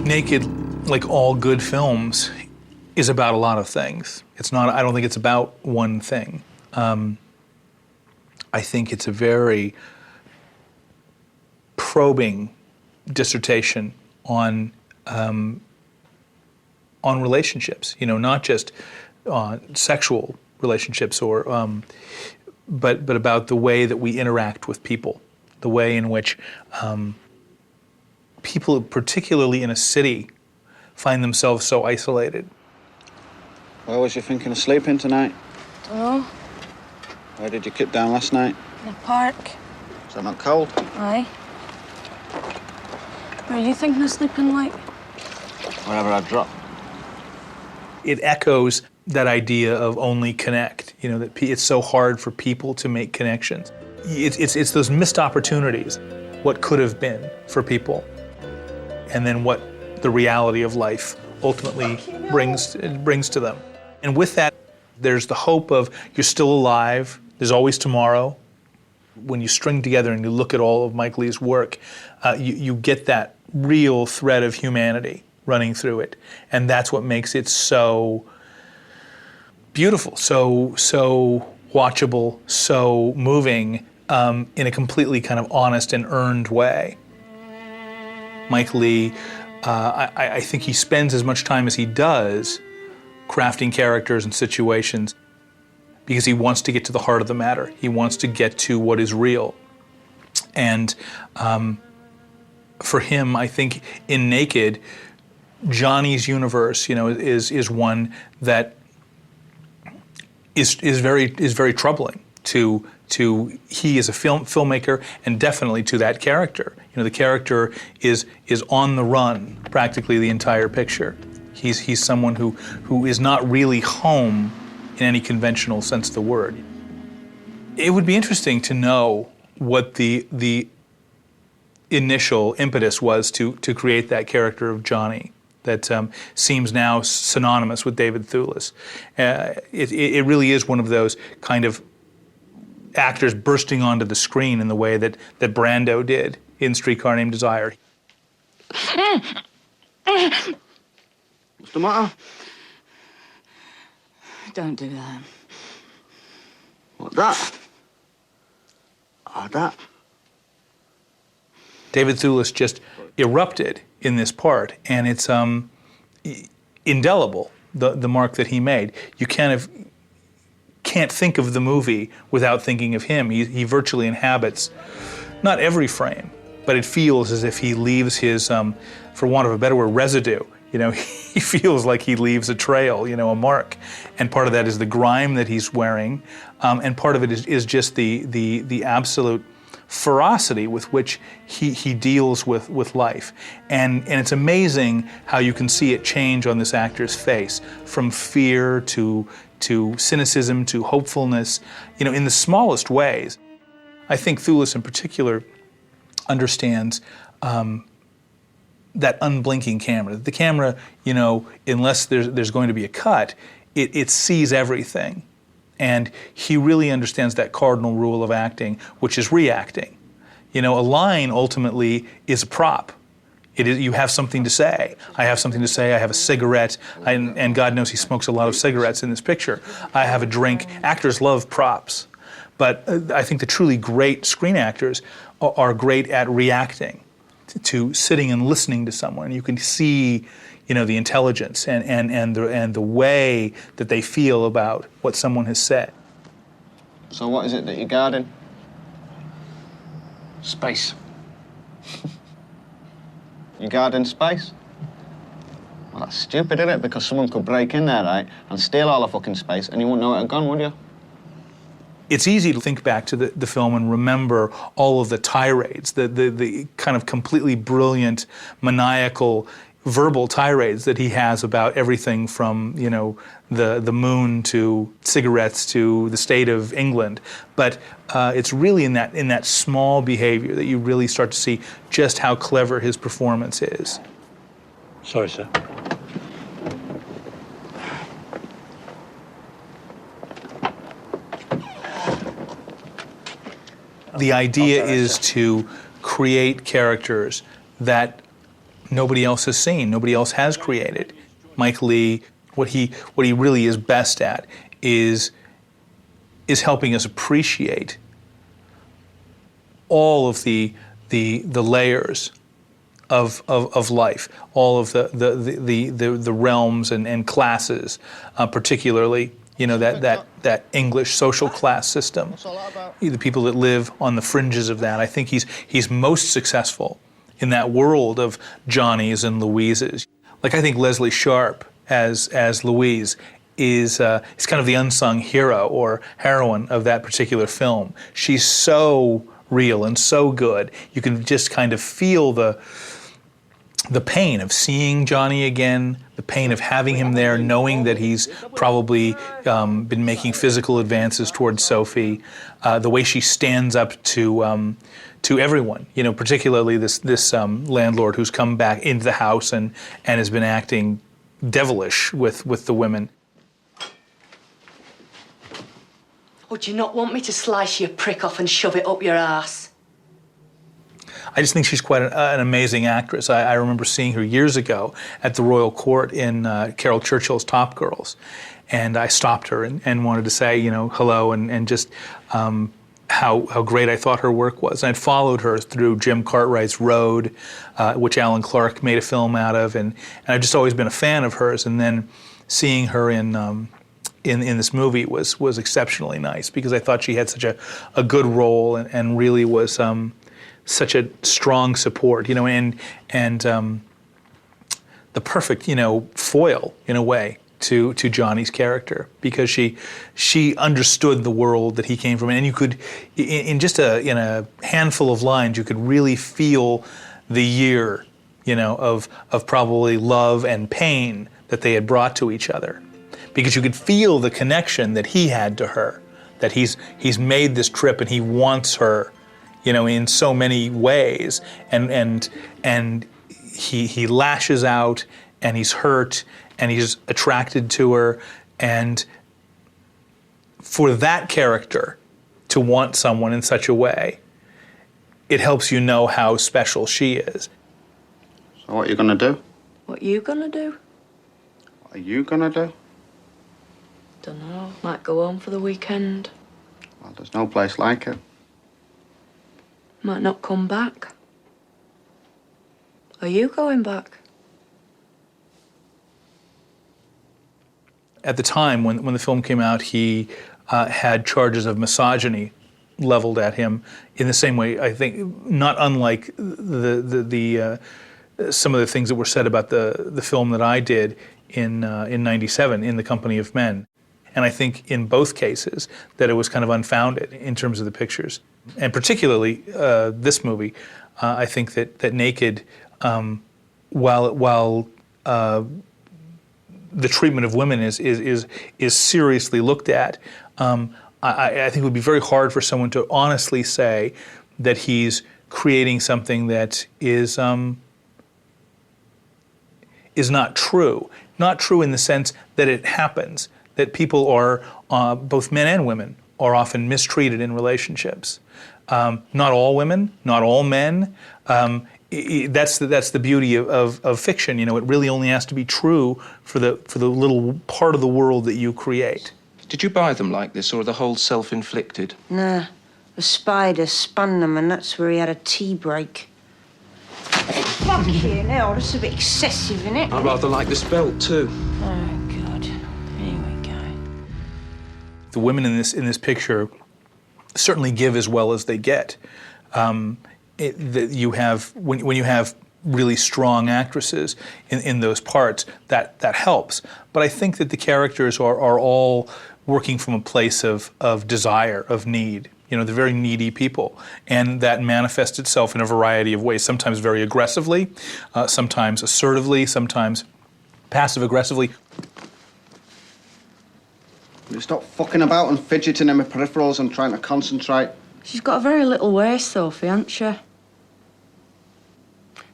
Naked, like all good films, is about a lot of things. It's not, I don't think it's about one thing. I think it's a very probing dissertation on relationships, you know, not just sexual relationships or, but about the way that we interact with people, the way in which people, particularly in a city, find themselves so isolated. Where was you thinking of sleeping tonight? Dunno. Where did you kip down last night? In the park. Is that not cold? Aye. Where are you thinking of sleeping, like? Wherever I drop. It echoes that idea of only connect, you know, that it's so hard for people to make connections. It's those missed opportunities, what could have been for people, and then what the reality of life ultimately brings to them. And with that, there's the hope of you're still alive, there's always tomorrow. When you string together and you look at all of Mike Leigh's work, you get that real thread of humanity running through it. And that's what makes it so beautiful, so watchable, so moving, in a completely kind of honest and earned way. Mike Leigh, I think he spends as much time as he does crafting characters and situations because he wants to get to the heart of the matter. He wants to get to what is real. And for him, I think in Naked, Johnny's universe, you know, is one that is very troubling to he as a filmmaker, and definitely to that character. You know, the character is on the run practically the entire picture. He's someone who is not really home in any conventional sense of the word. It would be interesting to know what the initial impetus was to create that character of Johnny that seems now synonymous with David Thewlis. It really is one of those kind of actors bursting onto the screen in the way that Brando did in Streetcar Named Desire. What's the matter? Don't do that. What, that? That? David Thewlis just erupted in this part, and it's indelible, the mark that he made. You can't think of the movie without thinking of him. He virtually inhabits, not every frame, but it feels as if he leaves his, for want of a better word, residue. You know, he feels like he leaves a trail, you know, a mark. And part of that is the grime that he's wearing, and part of it is just the absolute ferocity with which he deals with life. And it's amazing how you can see it change on this actor's face, from fear to cynicism to hopefulness, you know, in the smallest ways. I think Thewlis in particular understands that unblinking camera. The camera, you know, unless there's going to be a cut, it sees everything. And he really understands that cardinal rule of acting, which is reacting. You know, a line ultimately is a prop. You have something to say. I have something to say. I have a cigarette, and God knows he smokes a lot of cigarettes in this picture. I have a drink. Actors love props. But I think the truly great screen actors are great at reacting to sitting and listening to someone. You can see, you know, the intelligence and the way that they feel about what someone has said. So what is it that you're guarding? Space. You're guarding space? Well, that's stupid, isn't it? Because someone could break in there, right, and steal all the fucking space, and you wouldn't know it had gone, would you? It's easy to think back to the film and remember all of the tirades, the kind of completely brilliant, maniacal, verbal tirades that he has about everything from, you know, the moon to cigarettes to the state of England. But it's really in that small behavior that you really start to see just how clever his performance is. Sorry, sir. The idea is to create characters that nobody else has seen, nobody else has created. Mike Leigh, what he really is best at is helping us appreciate all of the layers of life, all of the realms and classes, particularly, you know, that English social class system. The people that live on the fringes of that. I think he's most successful in that world of Johnnies and Louises. Like, I think Lesley Sharpe as Louise is kind of the unsung hero or heroine of that particular film. She's so real and so good. You can just kind of feel the pain of seeing Johnny again, the pain of having him there, knowing that he's probably been making physical advances towards Sophie, the way she stands up to everyone, you know, particularly this landlord who's come back into the house and has been acting devilish with the women. Would you not want me to slice your prick off and shove it up your arse? I just think she's quite an amazing actress. I remember seeing her years ago at the Royal Court in Carol Churchill's Top Girls, and I stopped her and wanted to say, you know, hello and just how great I thought her work was. And I'd followed her through Jim Cartwright's Road, which Alan Clark made a film out of, and I've just always been a fan of hers. And then seeing her in this movie was exceptionally nice, because I thought she had such a good role and really was such a strong support, you know, and the perfect, you know, foil in a way to Johnny's character, because she understood the world that he came from, and you could, in a handful of lines, you could really feel the year, you know, of probably love and pain that they had brought to each other, because you could feel the connection that he had to her, that he's made this trip and he wants her, you know, in so many ways, and he lashes out and he's hurt and he's attracted to her, and for that character to want someone in such a way, it helps you know how special she is. So what are you gonna do? What you gonna do? What are you gonna do? Dunno. Might go home for the weekend. Well, there's no place like it. Might not come back. Are you going back? At the time when the film came out, he had charges of misogyny leveled at him in the same way, I think, not unlike the some of the things that were said about the film that I did in '97, In the Company of Men. And I think in both cases that it was kind of unfounded in terms of the pictures. And particularly this movie, I think that Naked, while the treatment of women is seriously looked at, I think it would be very hard for someone to honestly say that he's creating something that is not true. Not true in the sense that it happens, that people are, both men and women, are often mistreated in relationships. Not all women, not all men. That's the beauty of fiction. You know, it really only has to be true for the little part of the world that you create. Did you buy them like this, or are the holes self-inflicted? Nah, a spider spun them, and that's where he had a tea break. Fuck you, now, that's a bit excessive, innit? I rather like this belt too. Oh, God. Here we go. The women in this picture certainly give as well as they get. That you have when you have really strong actresses in those parts, that helps. But I think that the characters are all working from a place of desire, of need. You know, they're very needy people, and that manifests itself in a variety of ways. Sometimes very aggressively, sometimes assertively, sometimes passive-aggressively. You stop fucking about and fidgeting in my peripherals and trying to concentrate. She's got a very little waist, Sophie, hasn't she?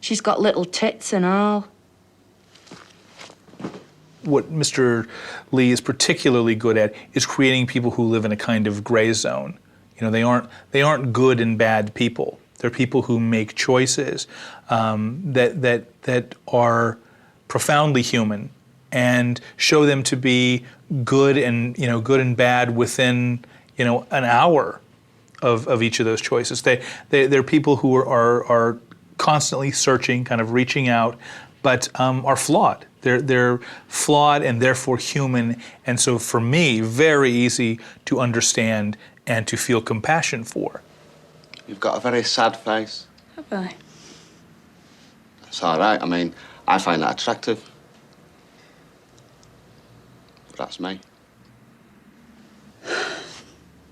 She's got little tits and all. What Mr. Leigh is particularly good at is creating people who live in a kind of gray zone. You know, they aren't good and bad people. They're people who make choices that are profoundly human and show them to be good and bad within an hour of each of those choices. They're people who are constantly searching, kind of reaching out, but are flawed. They're flawed and therefore human, and so for me, very easy to understand and to feel compassion for. You've got a very sad face. Have I? It's all right. I mean, I find that attractive. But that's me.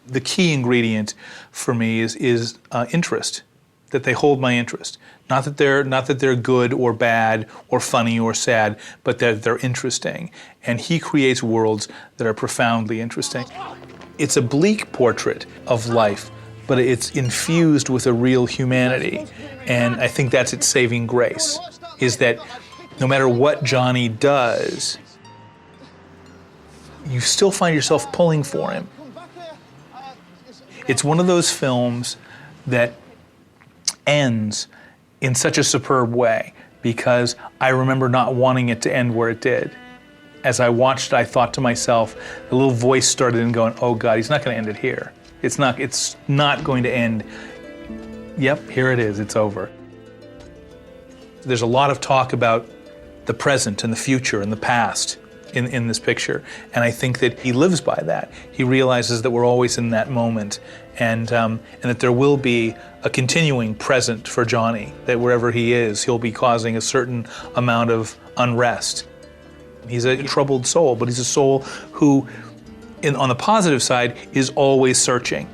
The key ingredient for me is interest, that they hold my interest. Not that they're good or bad or funny or sad, but that they're interesting. And he creates worlds that are profoundly interesting. It's a bleak portrait of life, but it's infused with a real humanity. And I think that's its saving grace, is that no matter what Johnny does, you still find yourself pulling for him. It's one of those films that ends in such a superb way, because I remember not wanting it to end where it did. As I watched it, I thought to myself, a little voice started in going, oh God, he's not going to end it here. It's not going to end. Yep, here it is, it's over. There's a lot of talk about the present and the future and the past in this picture, and I think that he lives by that. He realizes that we're always in that moment, and that there will be a continuing present for Johnny, that wherever he is, he'll be causing a certain amount of unrest. He's a troubled soul, but he's a soul who, on the positive side, is always searching.